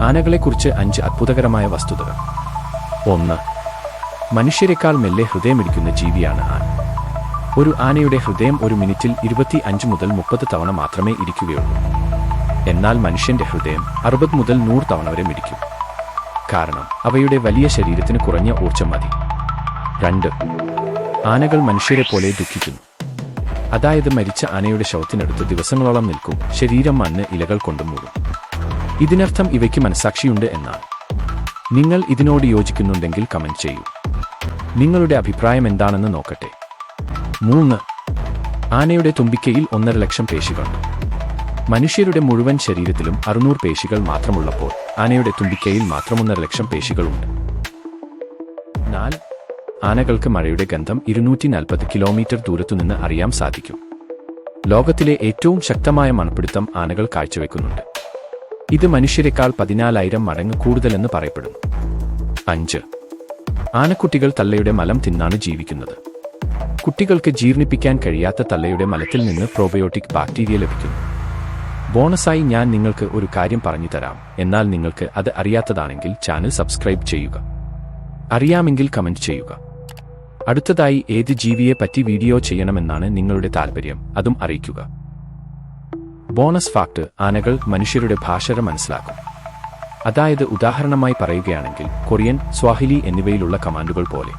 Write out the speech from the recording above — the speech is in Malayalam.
ആനകളെക്കുറിച്ച് 5 അത്ഭുതകരമായ വസ്തുതകൾ. 1. മനുഷ്യരെക്കാൾ മെല്ലെ ഹൃദയമിടിക്കുന്ന ജീവിയാണ് ആന. ഒരു ആനയുടെ ഹൃദയം ഒരു മിനിറ്റിൽ 25 മുതൽ 30 തവണ മാത്രമേ ഇടിക്കുകയുള്ളൂ. എന്നാൽ മനുഷ്യന്റെ ഹൃദയം 60 മുതൽ 100 തവണ വരെ മിടിക്കും. കാരണം അവയുടെ വലിയ ശരീരത്തിന് കുറഞ്ഞ ഊർജ്ജം മതി. 2. ആനകൾ മനുഷ്യരെ പോലെ ദുഃഖിക്കുന്നു. അതായത് മരിച്ച ആനയുടെ ശവത്തിനടുത്ത് ദിവസങ്ങളോളം നിൽക്കും, ശരീരം മണ്ണ് ഇലകൾ കൊണ്ട് മൂടും. ഇതിനർത്ഥം ഇവയ്ക്ക് മനസ്സാക്ഷിയുണ്ട് എന്നാണ്. നിങ്ങൾ ഇതിനോട് യോജിക്കുന്നുണ്ടെങ്കിൽ കമന്റ് ചെയ്യൂ. നിങ്ങളുടെ അഭിപ്രായം എന്താണെന്ന് നോക്കട്ടെ. 3. ആനയുടെ തുമ്പിക്കൈയിൽ 1.5 ലക്ഷം പേശികളുണ്ട്. മനുഷ്യരുടെ മുഴുവൻ ശരീരത്തിലും 600 പേശികൾ മാത്രമുള്ളപ്പോൾ ആനയുടെ തുമ്പിക്കൈയിൽ മാത്രം 1.5 ലക്ഷം പേശികളുണ്ട്. 4. ആനകൾക്ക് മഴയുടെ ഗന്ധം 240 കിലോമീറ്റർ ദൂരത്തുനിന്ന് അറിയാൻ സാധിക്കും. ലോകത്തിലെ ഏറ്റവും ശക്തമായ മണപ്പിടുത്തം ആനകൾ കാഴ്ചവെക്കുന്നുണ്ട്. ഇത് മനുഷ്യരെക്കാൾ 14,000 മടങ്ങ് കൂടുതലെന്ന് പറയപ്പെടുന്നു. 5. ആനക്കുട്ടികൾ തള്ളയുടെ മലം തിന്നാണ് ജീവിക്കുന്നത്. കുട്ടികൾക്ക് ജീർണിപ്പിക്കാൻ കഴിയാത്ത തള്ളയുടെ മലത്തിൽ നിന്ന് പ്രോബയോട്ടിക് ബാക്ടീരിയ ലഭിക്കുന്നു. ബോണസായി ഞാൻ നിങ്ങൾക്ക് ഒരു കാര്യം പറഞ്ഞു തരാം. എന്നാൽ നിങ്ങൾക്ക് അത് അറിയാത്തതാണെങ്കിൽ ചാനൽ സബ്സ്ക്രൈബ് ചെയ്യുക. അറിയാമെങ്കിൽ കമന്റ് ചെയ്യുക. അടുത്തതായി ഏത് ജീവിയെ പറ്റി വീഡിയോ ചെയ്യണമെന്നാണ് നിങ്ങളുടെ താൽപര്യം, അതും അറിയിക്കുക. ബോണസ് ഫാക്ട്: ആനകൾ മനുഷ്യരുടെ ഭാഷ മനസ്സിലാക്കും. അതായത് ഉദാഹരണമായി പറയുകയാണെങ്കിൽ കൊറിയൻ, സ്വാഹിലി എന്നിവയിലുള്ള കമാൻഡുകൾ പോലെ.